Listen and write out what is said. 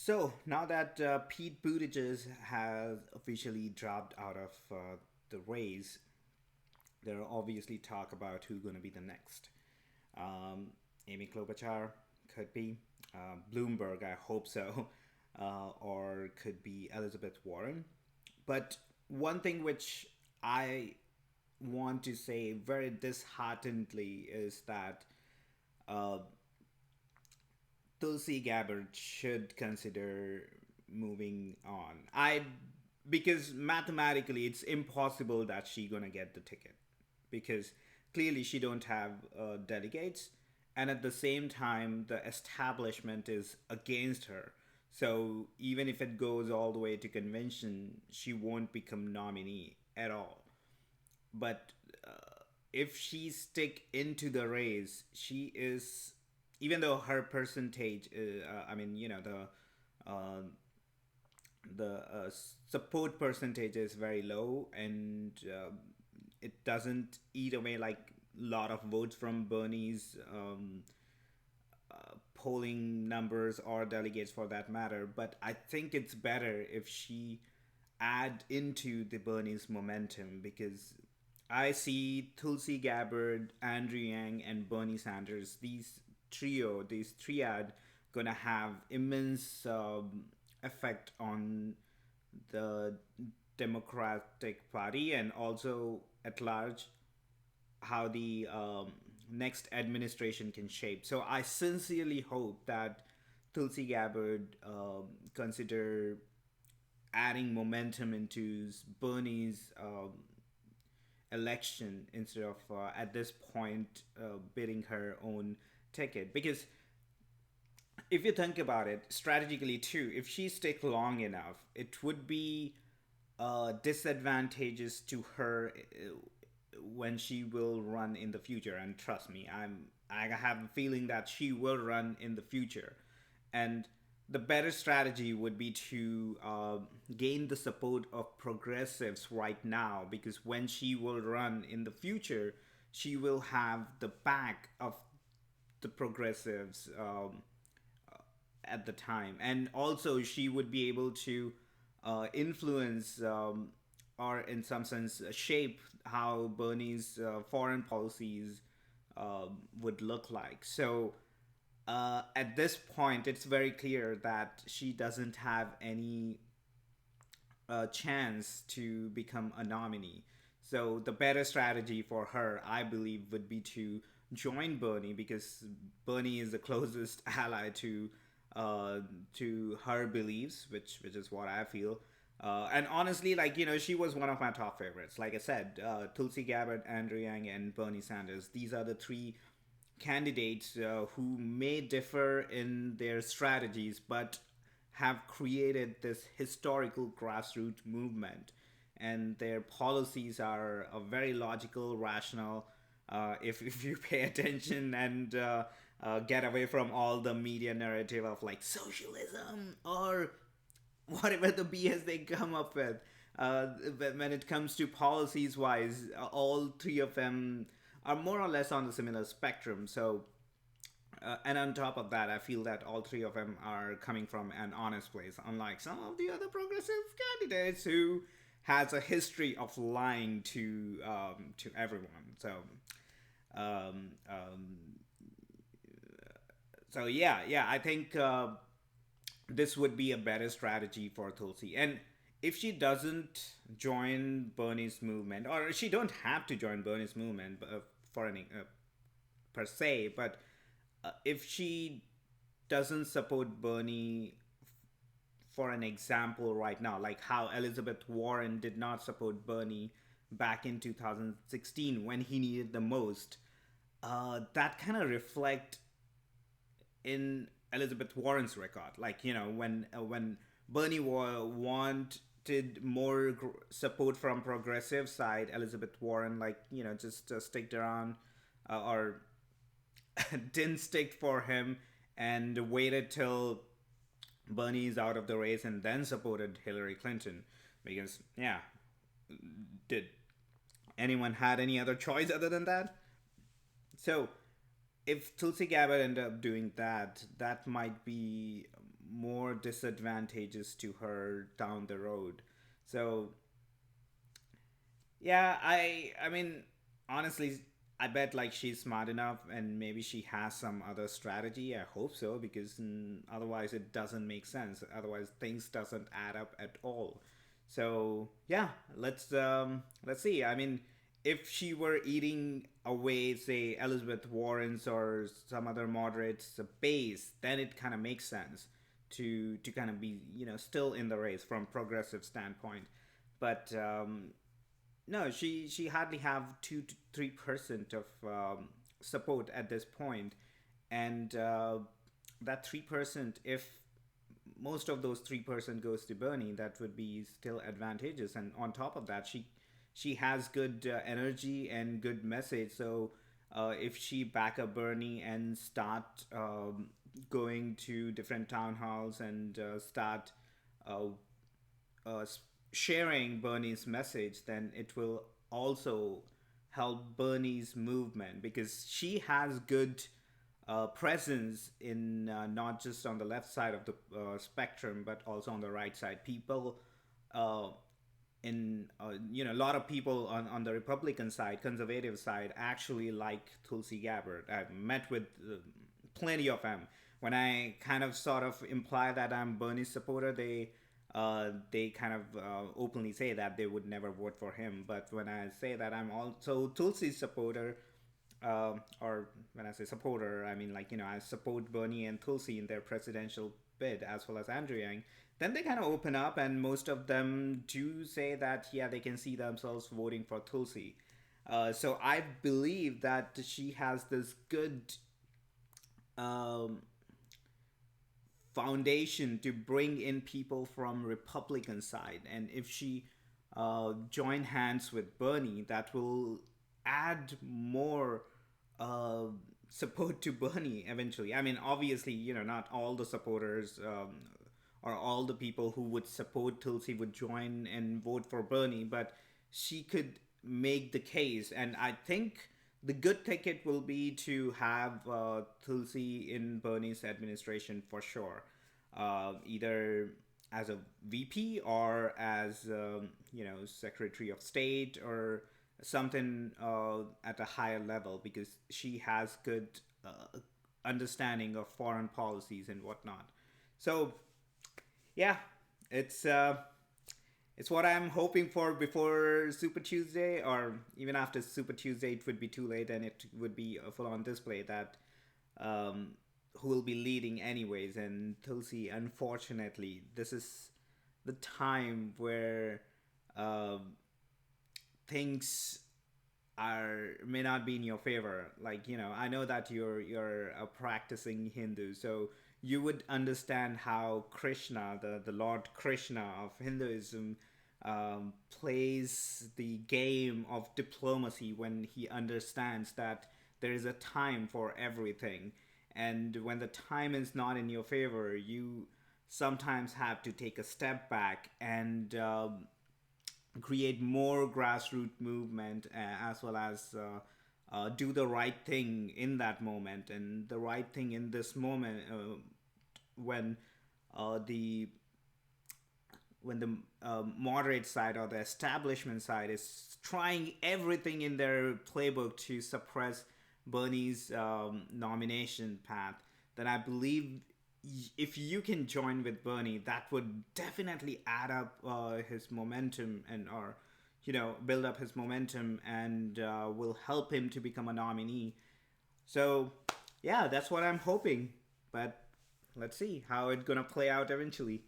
So now that Pete Buttigieg has officially dropped out of the race, there are obviously talk about who's going to be the next. Um, Amy Klobuchar could be. Bloomberg, I hope so, or could be Elizabeth Warren. But one thing which I want to say very disheartenedly is that uh, Tulsi Gabbard should consider moving on. Because mathematically it's impossible that she gonna get the ticket because clearly she don't have delegates, and at the same time the establishment is against her. So even if it goes all the way to convention, she won't become nominee at all. But if she stick into the race, she is, even though her percentage, I mean, uh, the support percentage is very low, and it doesn't eat away like a lot of votes from Bernie's polling numbers or delegates for that matter. But I think it's better if she add into the Bernie's momentum because I see Tulsi Gabbard, Andrew Yang, and Bernie Sanders. These triad, gonna have immense effect on the Democratic Party and also at large how the next administration can shape. So I sincerely hope that Tulsi Gabbard consider adding momentum into Bernie's election instead of at this point bidding her own ticket. Because if you think about it strategically too, if she stick long enough, it would be disadvantageous to her when she will run in the future. And trust me, I have a feeling that she will run in the future, and the better strategy would be to gain the support of progressives right now, because when she will run in the future, she will have the back of the progressives at the time, and also she would be able to influence or in some sense shape how Bernie's foreign policies would look like. So at this point, it's very clear that she doesn't have any chance to become a nominee. So the better strategy for her, I believe, would be to join Bernie, because Bernie is the closest ally uh, to her beliefs, which is what I feel. And honestly, like she was one of my top favorites. Like I said, Tulsi Gabbard, Andrew Yang, and Bernie Sanders. These are the three candidates who may differ in their strategies, but have created this historical grassroots movement. And their policies are very logical, rational, if you pay attention and get away from all the media narrative of like socialism or whatever the BS they come up with. When it comes to policies wise, all three of them are more or less on the similar spectrum. So, and on top of that, I feel that all three of them are coming from an honest place, unlike some of the other progressive candidates who has a history of lying to everyone. Um, um, yeah, I think this would be a better strategy for Tulsi. And if she doesn't join Bernie's movement, or she don't have to join Bernie's movement for any per se, but if she doesn't support Bernie, for an example, right now, like how Elizabeth Warren did not support Bernie back in 2016 when he needed the most, that kind of reflect in Elizabeth Warren's record. Like when Bernie wanted more support from progressive side, Elizabeth Warren like just sticked around or didn't stick for him and waited till Bernie's out of the race and then supported Hillary Clinton because did anyone had any other choice other than that? So if Tulsi Gabbard ended up doing that, that might be more disadvantages to her down the road. So yeah, I mean, honestly, I bet like she's smart enough and maybe she has some other strategy. I hope so because otherwise it doesn't make sense. Otherwise things doesn't add up at all. So yeah, let's see. I mean, if she were eating away, say Elizabeth Warren's or some other moderates base, then it kind of makes sense to kind of be still in the race from progressive standpoint. But no, she hardly have 2 to 3% of support at this point, and that 3%, if most of those 3% goes to Bernie, that would be still advantageous. And on top of that, she has good energy and good message. So if she back up Bernie and start going to different town halls and start uh, uh, sharing Bernie's message, then it will also help Bernie's movement because she has good presence in not just on the left side of the spectrum, but also on the right side. People uh, in a lot of people on the Republican side, conservative side, actually like Tulsi Gabbard. I've met with plenty of them. When I kind of sort of imply that I'm Bernie's supporter, they kind of openly say that they would never vote for him. But when I say that I'm also Tulsi's supporter, or when I say supporter, I mean like I support Bernie and Tulsi in their presidential bid as well as Andrew Yang. Then they kind of open up, and most of them do say that yeah they can see themselves voting for Tulsi. So I believe that she has this good um, foundation to bring in people from Republican side, and if she join hands with Bernie, that will add more uh, support to Bernie eventually. I mean, obviously, not all the supporters or all the people who would support Tulsi would join and vote for Bernie, but she could make the case, and I think the good ticket will be to have Tulsi in Bernie's administration for sure, either as a VP or as Secretary of State or something at a higher level because she has good understanding of foreign policies and whatnot. So yeah, it's uh, it's what I'm hoping for before Super Tuesday, or even after Super Tuesday. It would be too late, and it would be a full-on display that um, who will be leading anyways. And Tulsi, unfortunately, this is the time where um things are may not be in your favor. Like I know that you're a practicing Hindu, so you would understand how Krishna, the Lord Krishna of Hinduism, plays the game of diplomacy when he understands that there is a time for everything, and when the time is not in your favor, you sometimes have to take a step back and create more grassroots movement as well as do the right thing in that moment. And the right thing in this moment, when the moderate side or the establishment side is trying everything in their playbook to suppress Bernie's nomination path, then I believe if you can join with Bernie, that would definitely add up his momentum and or build up his momentum and will help him to become a nominee. So yeah, that's what I'm hoping. But let's see how it's gonna play out eventually.